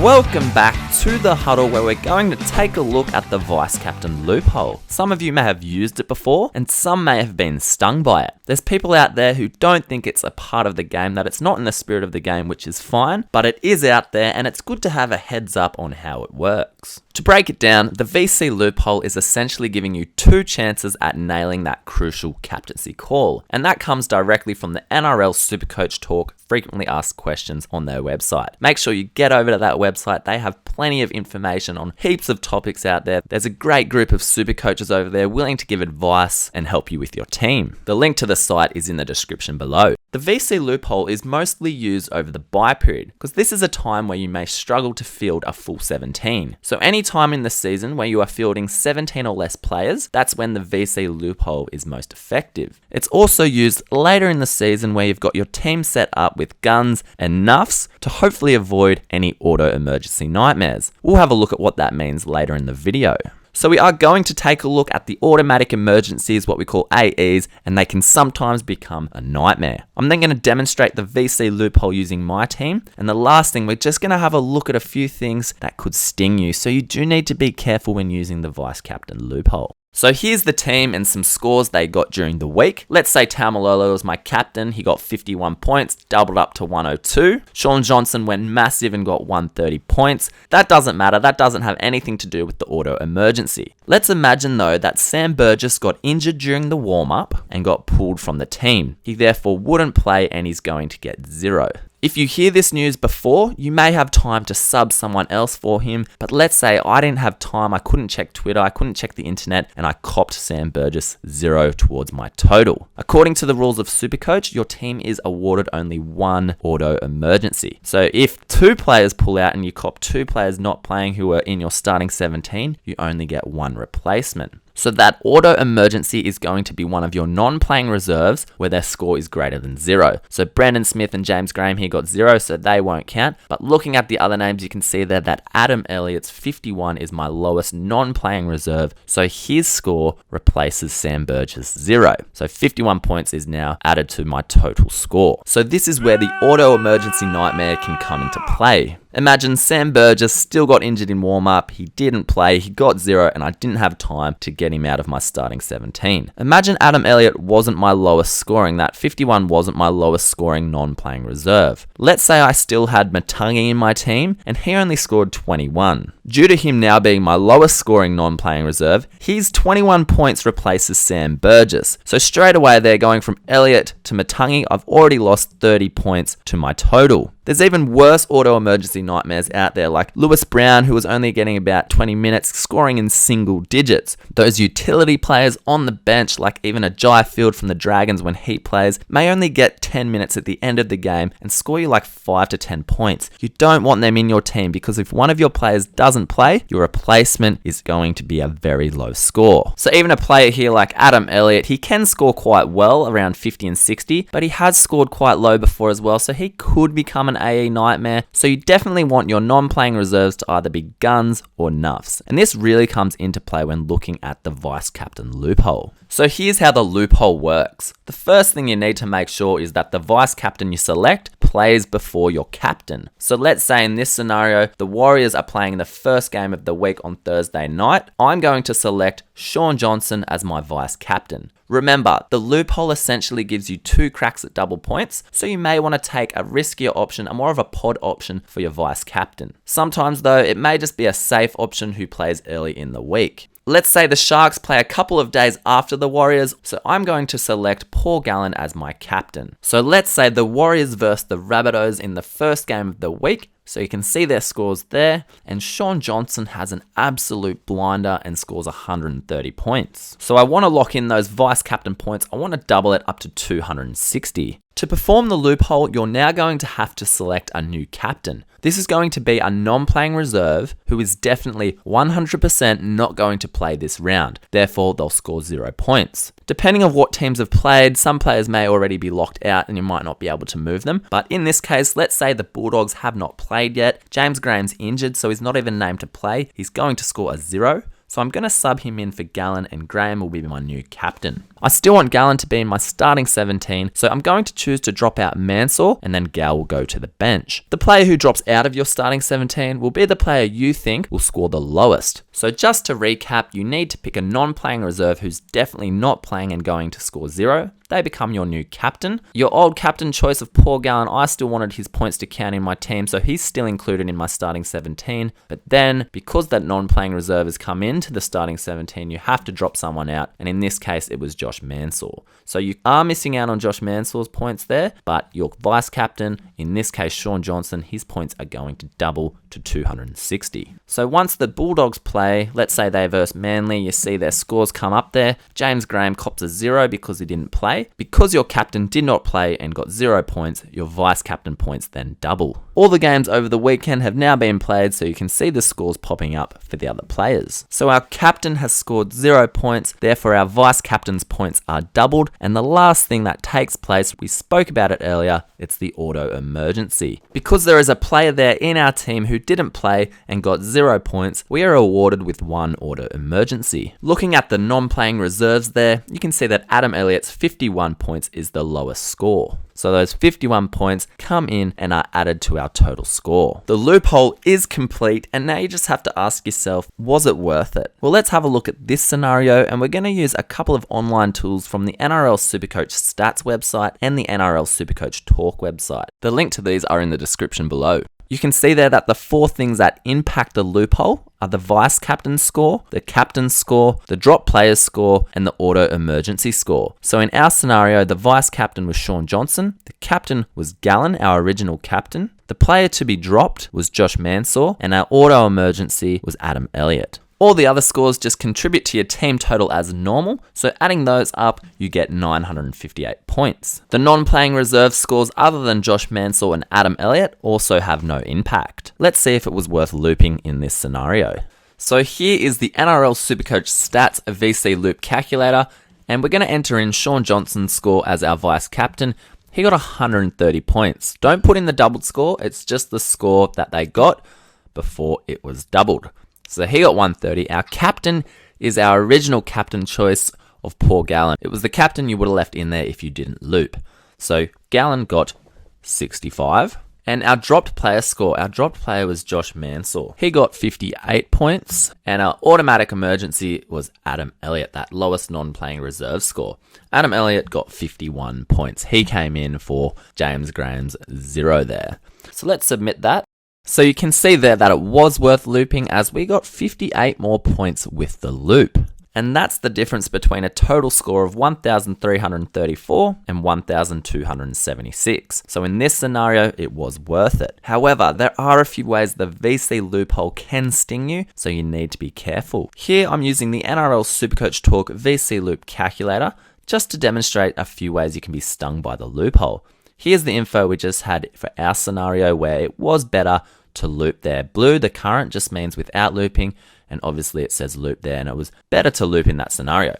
Welcome back to the Huddle, where we're going to take a look at the Vice Captain Loophole. Some of you may have used it before, and some may have been stung by it. There's people out there who don't think it's a part of the game, that it's not in the spirit of the game, which is fine, but it is out there, and it's good to have a heads up on how it works. To break it down, the VC Loophole is essentially giving you 2 chances at nailing that crucial captaincy call, and that comes directly from the NRL Supercoach Talk frequently asked questions on their website. Make sure you get over to that website. They have plenty of information on heaps of topics out there. There's a great group of super coaches over there willing to give advice and help you with your team. The link to the site is in the description below. The VC Loophole is mostly used over the bye period because this is a time where you may struggle to field a full 17. So any time in the season where you are fielding 17 or less players, that's when the VC Loophole is most effective. It's also used later in the season where you've got your team set up with guns and nuffs to hopefully avoid any auto emergency nightmares. We'll have a look at what that means later in the video. So we are going to take a look at the automatic emergencies, what we call AEs, and they can sometimes become a nightmare. I'm then going to demonstrate the VC Loophole using my team, and the last thing, we're just going to have a look at a few things that could sting you, so you do need to be careful when using the Vice Captain Loophole. So here's the team and some scores they got during the week. Let's say Taumalolo was my captain. He got 51 points, doubled up to 102. Shaun Johnson went massive and got 130 points. That doesn't matter. That doesn't have anything to do with the auto emergency. Let's imagine though that Sam Burgess got injured during the warm-up and got pulled from the team. He therefore wouldn't play and he's going to get 0. If you hear this news before, you may have time to sub someone else for him, but let's say I didn't have time, I couldn't check Twitter, I couldn't check the internet, and I copped Sam Burgess 0 towards my total. According to the rules of Supercoach, your team is awarded only 1 auto emergency. So if 2 players pull out and you cop 2 players not playing who are in your starting 17, you only get 1 replacement. So that auto emergency is going to be one of your non-playing reserves where their score is greater than 0. So Brendan Smith and James Graham here got 0, so they won't count. But looking at the other names, you can see there that Adam Elliott's 51 is my lowest non-playing reserve. So his score replaces Sam Burgess' 0. So 51 points is now added to my total score. So this is where the auto emergency nightmare can come into play. Imagine Sam Burgess still got injured in warm-up, he didn't play, he got 0, and I didn't have time to get him out of my starting 17. Imagine Adam Elliott wasn't my lowest scoring, that 51 wasn't my lowest scoring non-playing reserve. Let's say I still had Matangi in my team, and he only scored 21. Due to him now being my lowest scoring non-playing reserve, his 21 points replaces Sam Burgess. So straight away they're going from Elliott to Matangi, I've already lost 30 points to my total. There's even worse auto emergency nightmares out there like Lewis Brown, who was only getting about 20 minutes, scoring in single digits. Those utility players on the bench, like even a Jai Field from the Dragons when he plays, may only get 10 minutes at the end of the game and score you like 5 to 10 points. You don't want them in your team because if one of your players doesn't play, your replacement is going to be a very low score. So even a player here like Adam Elliott, he can score quite well, around 50 and 60, but he has scored quite low before as well, so he could become an AE nightmare. So you definitely want your non-playing reserves to either be guns or nuffs. And this really comes into play when looking at the Vice Captain Loophole. So here's how the loophole works. The first thing you need to make sure is that the Vice Captain you select plays before your captain. So let's say in this scenario, the Warriors are playing the first game of the week on Thursday night. I'm going to select Shaun Johnson as my Vice Captain. Remember, the loophole essentially gives you 2 cracks at double points, so you may want to take a riskier option, a more of a pod option for your Vice Captain. Sometimes though, it may just be a safe option who plays early in the week. Let's say the Sharks play a couple of days after the Warriors, so I'm going to select Paul Gallen as my captain. So let's say the Warriors versus the Rabbitohs in the first game of the week. So you can see their scores there, and Shaun Johnson has an absolute blinder and scores 130 points. So I want to lock in those Vice Captain points. I want to double it up to 260. To perform the loophole, you're now going to have to select a new captain. This is going to be a non-playing reserve who is definitely 100% not going to play this round. Therefore, they'll score 0 points. Depending on what teams have played, some players may already be locked out and you might not be able to move them. But in this case, let's say the Bulldogs have not played yet. James Graham's injured, so he's not even named to play. He's going to score a 0. So I'm going to sub him in for Gallen, and Graham will be my new captain. I still want Gallen to be in my starting 17, so I'm going to choose to drop out Mansour, and then Gal will go to the bench. The player who drops out of your starting 17 will be the player you think will score the lowest. So just to recap, you need to pick a non-playing reserve who's definitely not playing and going to score 0. They become your new captain. Your old captain choice of Paul Gallen, I still wanted his points to count in my team, so he's still included in my starting 17. But then, because that non-playing reserve has come into the starting 17, you have to drop someone out, and in this case, it was Josh Mansour. So you are missing out on Josh Mansour's points there, but your vice captain, in this case Shaun Johnson, his points are going to double to 260. So once the Bulldogs play, let's say they verse Manly, you see their scores come up there. James Graham cops a 0 because he didn't play. Because your captain did not play and got 0 points, your vice captain points then double. All the games over the weekend have now been played, so you can see the scores popping up for the other players. So our captain has scored 0 points, therefore our vice captain's points are doubled, and the last thing that takes place, we spoke about it earlier, it's the auto emergency. Because there is a player there in our team who didn't play and got 0 points, we are awarded with 1 auto emergency. Looking at the non-playing reserves there, you can see that Adam Elliott's 51 points is the lowest score. So those 51 points come in and are added to our total score. The loophole is complete, and now you just have to ask yourself, was it worth it? Well, let's have a look at this scenario, and we're going to use a couple of online tools from the NRL Supercoach stats website and the NRL Supercoach talk website. The link to these are in the description below. You can see there that the 4 things that impact the loophole are the vice captain's score, the captain's score, the drop player's score, and the auto emergency score. So in our scenario, the vice captain was Shaun Johnson, the captain was Gallen, our original captain, the player to be dropped was Josh Mansour, and our auto emergency was Adam Elliott. All the other scores just contribute to your team total as normal, so adding those up, you get 958 points. The non-playing reserve scores other than Josh Mansour and Adam Elliott also have no impact. Let's see if it was worth looping in this scenario. So here is the NRL Supercoach Stats VC Loop Calculator, and we're going to enter in Shaun Johnson's score as our vice captain. He got 130 points. Don't put in the doubled score, it's just the score that they got before it was doubled. So he got 130. Our captain is our original captain choice of Paul Gallen. It was the captain you would have left in there if you didn't loop. So Gallen got 65. And our dropped player score, our dropped player was Josh Mansour. He got 58 points. And our automatic emergency was Adam Elliott, that lowest non-playing reserve score. Adam Elliott got 51 points. He came in for James Graham's 0 there. So let's submit that. So you can see there that it was worth looping as we got 58 more points with the loop. And that's the difference between a total score of 1,334 and 1,276. So in this scenario, it was worth it. However, there are a few ways the VC loophole can sting you, so you need to be careful. Here I'm using the NRL Supercoach Talk VC Loop Calculator just to demonstrate a few ways you can be stung by the loophole. Here's the info we just had for our scenario where it was better to loop there. Blue, the current, just means without looping, and obviously it says loop there, and it was better to loop in that scenario.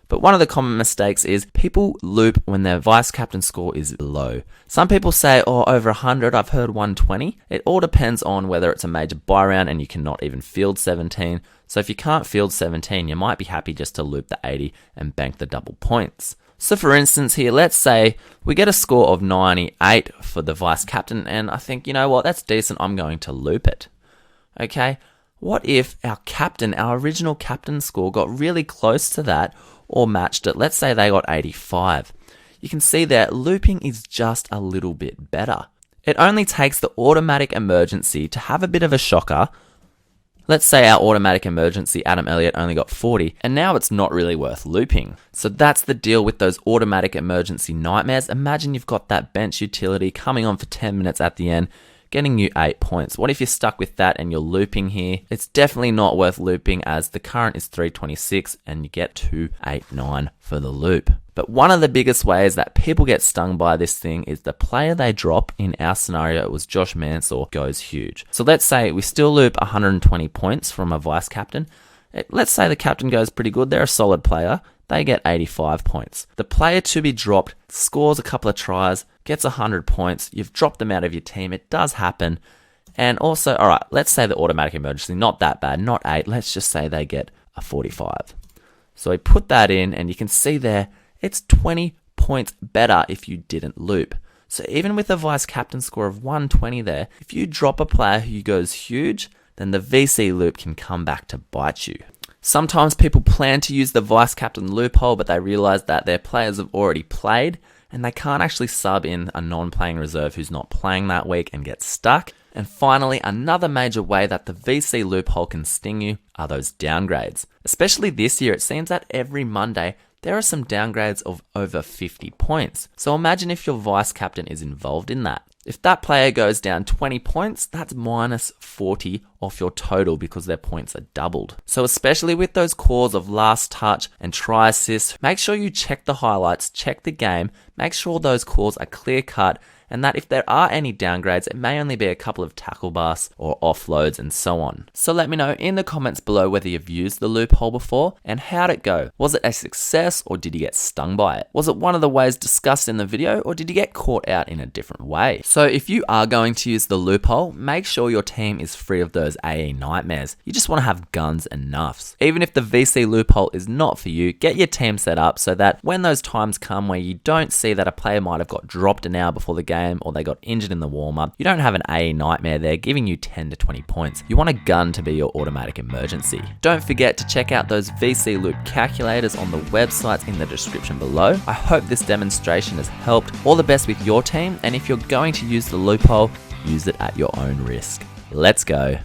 But one of the common mistakes is people loop when their vice captain score is low. Some people say, oh, over 100, I've heard 120. It all depends on whether it's a major buy round and you cannot even field 17. So if you can't field 17, you might be happy just to loop the 80 and bank the double points. So for instance here, let's say we get a score of 98 for the vice captain, and I think, you know what, that's decent, I'm going to loop it. Okay, what if our captain, our original captain score got really close to that or matched it? Let's say they got 85. You can see that looping is just a little bit better. It only takes the automatic emergency to have a bit of a shocker. Let's say our automatic emergency, Adam Elliott, only got 40, and now it's not really worth looping. So that's the deal with those automatic emergency nightmares. Imagine you've got that bench utility coming on for 10 minutes at the end, getting you 8 points. What if you're stuck with that and you're looping here? It's definitely not worth looping as the current is 326 and you get 289 for the loop. But one of the biggest ways that people get stung by this thing is the player they drop. In our scenario, it was Josh Mansour, goes huge. So let's say we still loop 120 points from a vice captain. Let's say the captain goes pretty good. They're a solid player. They get 85 points. The player to be dropped scores a couple of tries, gets 100 points. You've dropped them out of your team. It does happen. And also, all right, let's say the automatic emergency, not that bad, not 8. Let's just say they get a 45. So I put that in, and you can see there, it's 20 points better if you didn't loop. So even with a vice captain score of 120 there, if you drop a player who goes huge, then the VC loop can come back to bite you. Sometimes people plan to use the vice captain loophole, but they realize that their players have already played and they can't actually sub in a non-playing reserve who's not playing that week and get stuck. And finally, another major way that the VC loophole can sting you are those downgrades. Especially this year, it seems that every Monday there are some downgrades of over 50 points. So imagine if your vice captain is involved in that. If that player goes down 20 points, that's minus 40 off your total because their points are doubled. So especially with those calls of last touch and try assist, make sure you check the highlights, check the game, make sure those calls are clear cut, and that if there are any downgrades, it may only be a couple of tackle busts or offloads and so on. So let me know in the comments below whether you've used the loophole before and how'd it go. Was it a success or did you get stung by it? Was it one of the ways discussed in the video or did you get caught out in a different way? So if you are going to use the loophole, make sure your team is free of those AE nightmares. You just want to have guns and nuffs. Even if the VC loophole is not for you, get your team set up so that when those times come where you don't see that a player might have got dropped an hour before the game or they got injured in the warm-up, you don't have an AE nightmare there giving you 10 to 20 points. You want a gun to be your automatic emergency. Don't forget to check out those VC loop calculators on the websites in the description below. I hope this demonstration has helped. All the best with your team, and if you're going to use the loophole, use it at your own risk. Let's go.